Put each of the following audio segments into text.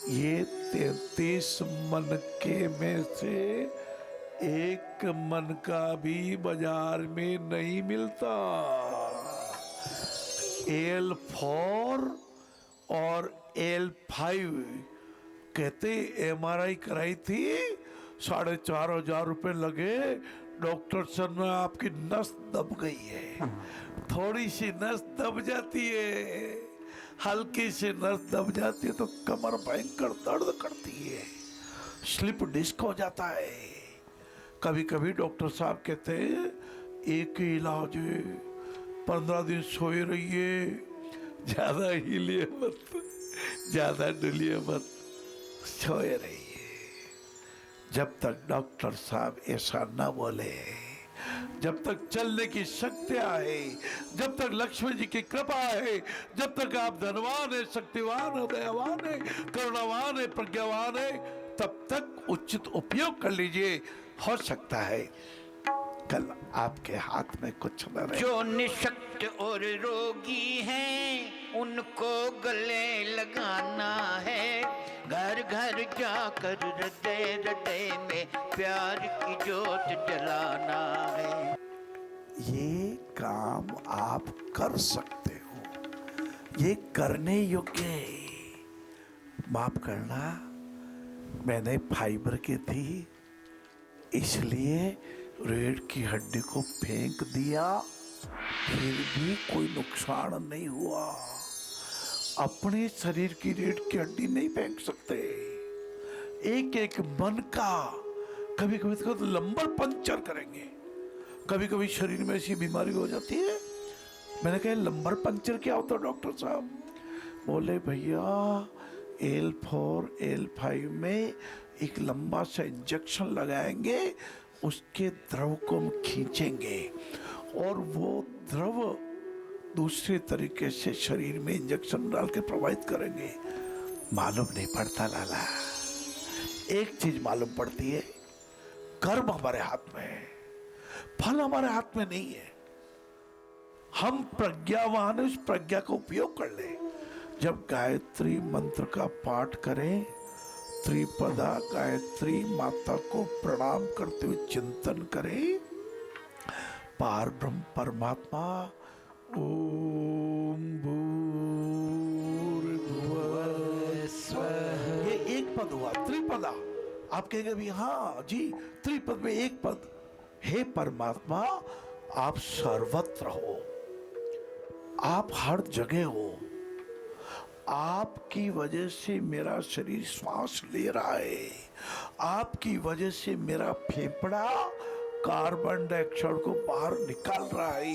ये 33 मन के में से एक मन का भी बाजार में नहीं मिलता। L4 और L5 कहते MRI कराई थी, 4,500 रुपए लगे। डॉक्टर सर में आपकी नस दब गई है। थोड़ी सी नस दब जाती है, हल्की सी नस दब जाती है तो कमर भयंकर दर्द करती है, स्लिप डिस्क हो जाता है। कभी कभी डॉक्टर साहब कहते हैं एक ही इलाज है, 15 दिन सोए रहिए, ज्यादा हिलिए मत, ज्यादा डुलिए मत, सोए रहिए। जब तक डॉक्टर साहब ऐसा न बोले, जब तक चलने की शक्ति आए, जब तक लक्ष्मी जी की कृपा है, जब तक आप धनवान है, शक्तिवान है, दयावान है, करुणावान है, प्रज्ञावान है, तब तक उचित उपयोग कर लीजिए। हो सकता है कल आपके हाथ में कुछ न रहे। जो निशक्त और रोगी हैं उनको गले लगाना है, घर घर जाकर हृदय हृदय में प्यार की जोत जलाना है। ये काम आप कर सकते हो, ये करने योग्य है। माफ करना, मैंने फाइबर की थी इसलिए रीढ़ की हड्डी को फेंक दिया, फिर भी कोई नुकसान नहीं हुआ। अपने शरीर की रीढ़ की हड्डी नहीं फेंक सकते। एक एक मन का कभी कभी तो लंबर पंचर करेंगे। कभी कभी शरीर में ऐसी बीमारी हो जाती है। मैंने कहा लंबर पंचर क्या होता है डॉक्टर साहब? बोले भैया L4 L5 में एक लंबा सा इंजेक्शन लगाएंगे, उसके द्रव को हम खींचेंगे और वो द्रव दूसरे तरीके से शरीर में इंजेक्शन डाल के प्रवाहित करेंगे। मालूम नहीं पड़ता लाला, एक चीज मालूम पड़ती है, कर्म हमारे हाथ में है, फल हमारे हाथ में नहीं है। हम प्रज्ञावान है, उस प्रज्ञा का उपयोग कर ले। जब गायत्री मंत्र का पाठ करें, त्रिपदा गायत्री माता को प्रणाम करते हुए चिंतन करें, पार ब्रह्म परमात्मा ओम भूर्भुवः स्वः, ये एक पद हुआ त्रिपदा। आप कहेंगे भी हाँ जी, त्रिपद में एक पद। हे परमात्मा, आप सर्वत्र हो, आप हर जगह हो, आपकी वजह से मेरा शरीर श्वास ले रहा है, आपकी वजह से मेरा फेफड़ा कार्बन डाइऑक्साइड को बाहर निकाल रहा है।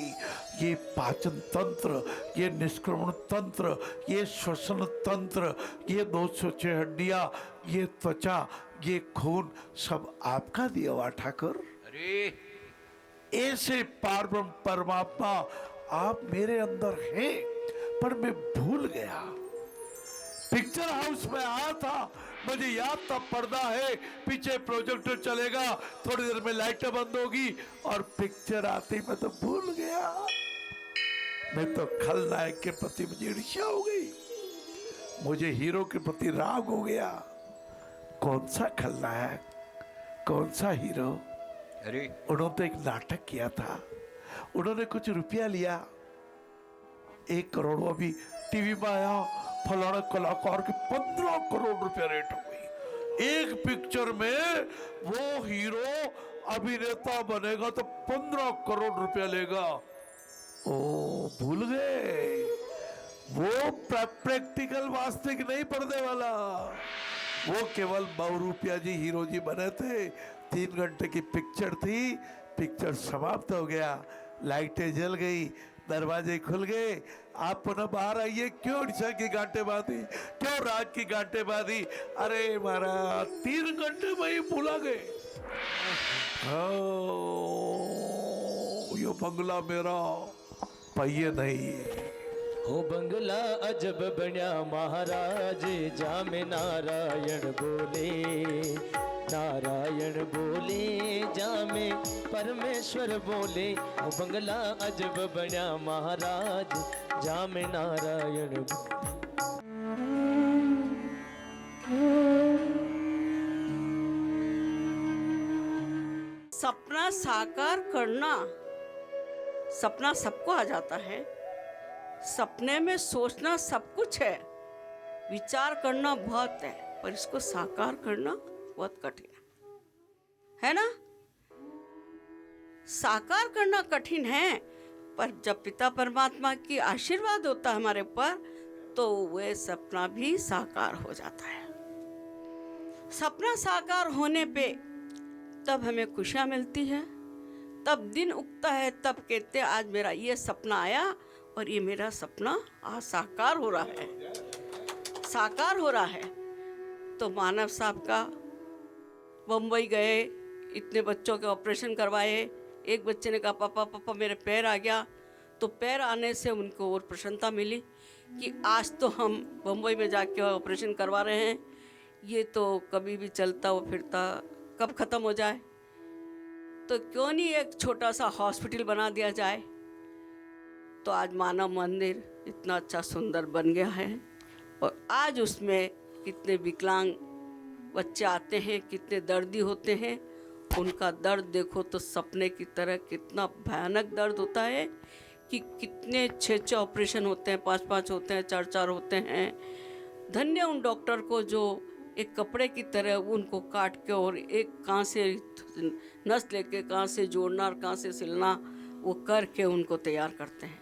ये पाचन तंत्र, ये निष्क्रमण तंत्र, ये श्वसन तंत्र, ये 206 हड्डियां, ये त्वचा, ये खून, सब आपका दिया हुआ ठाकुर। अरे ऐसे पारब्रह्म परमात्मा आप मेरे अंदर हैं, पर मैं भूल गया। पिक्चर हाउस में आया था, मुझे याद था पर्दा है, पीछे प्रोजेक्टर चलेगा, थोड़ी देर में लाइटें बंद होगी और पिक्चर आती मैं तो भूल गया। मैं तो खलनायक के प्रति मुझे ईर्ष्या हो गई, मुझे हीरो के प्रति राग हो गया। कौन सा खलनायक, कौन सा हीरो? अरे उन्होंने तो एक नाटक किया था, उन्होंने कुछ रुपया लिया, 1 करोड़, अभी टीवी में आया फलाना कलाकार के 15 करोड़ रुपया रेट हो गई। एक पिक्चर में वो हीरो अभिनेता बनेगा तो 15 करोड़ रुपया लेगा। ओ भूल गए, वो प्रैक्टिकल वास्तविक नहीं, पर्दे वाला। वो केवल बहुरूपिया जी हीरो जी बने थे। 3 घंटे की पिक्चर थी, पिक्चर समाप्त हो गया, लाइटें जल गई, दरवाजे खुल गए, आप पुनः बाहर आइए। क्यों निशा की गांठें बांधी, क्यों रात की गांठें बांधी? अरे महाराज 3 घंटे में ही भूला गए। यो बंगला मेरा पहिए नहीं। हो बंगला अजब बन्या महाराज, जामे नारायण बोले, नारायण बोले, जामे परमेश्वर बोले। हो बंगला अजब बन्या महाराज, जामे नारायण बोले। सपना साकार करना, सपना सबको आ जाता है। सपने में सोचना सब कुछ है, विचार करना बहुत है, पर इसको साकार करना बहुत कठिन है ना? साकार करना कठिन है, पर जब पिता परमात्मा की आशीर्वाद होता है हमारे ऊपर, तो वह सपना भी साकार हो जाता है। सपना साकार होने पे तब हमें खुशियाँ मिलती है, तब दिन उगता है, तब कहते हैं आज मेरा ये सपना आया और ये मेरा सपना आज साकार हो रहा है, साकार हो रहा है। तो मानव साहब का बम्बई गए, इतने बच्चों के ऑपरेशन करवाए। एक बच्चे ने कहा पापा पापा मेरे पैर आ गया, तो पैर आने से उनको और प्रसन्नता मिली कि आज तो हम बम्बई में जाके ऑपरेशन करवा रहे हैं, ये तो कभी भी चलता वो फिरता कब ख़त्म हो जाए, तो क्यों नहीं एक छोटा सा हॉस्पिटल बना दिया जाए। तो आज मानव मंदिर इतना अच्छा सुंदर बन गया है, और आज उसमें कितने विकलांग बच्चे आते हैं, कितने दर्दी होते हैं, उनका दर्द देखो तो सपने की तरह कितना भयानक दर्द होता है कि कितने 6 ऑपरेशन होते हैं, 5 होते हैं, 4 होते हैं। धन्य उन डॉक्टर को जो एक कपड़े की तरह उनको काट के और एक कहाँ से नस लेके कहाँ से जोड़ना और कहाँ से सिलना वो करके उनको तैयार करते हैं।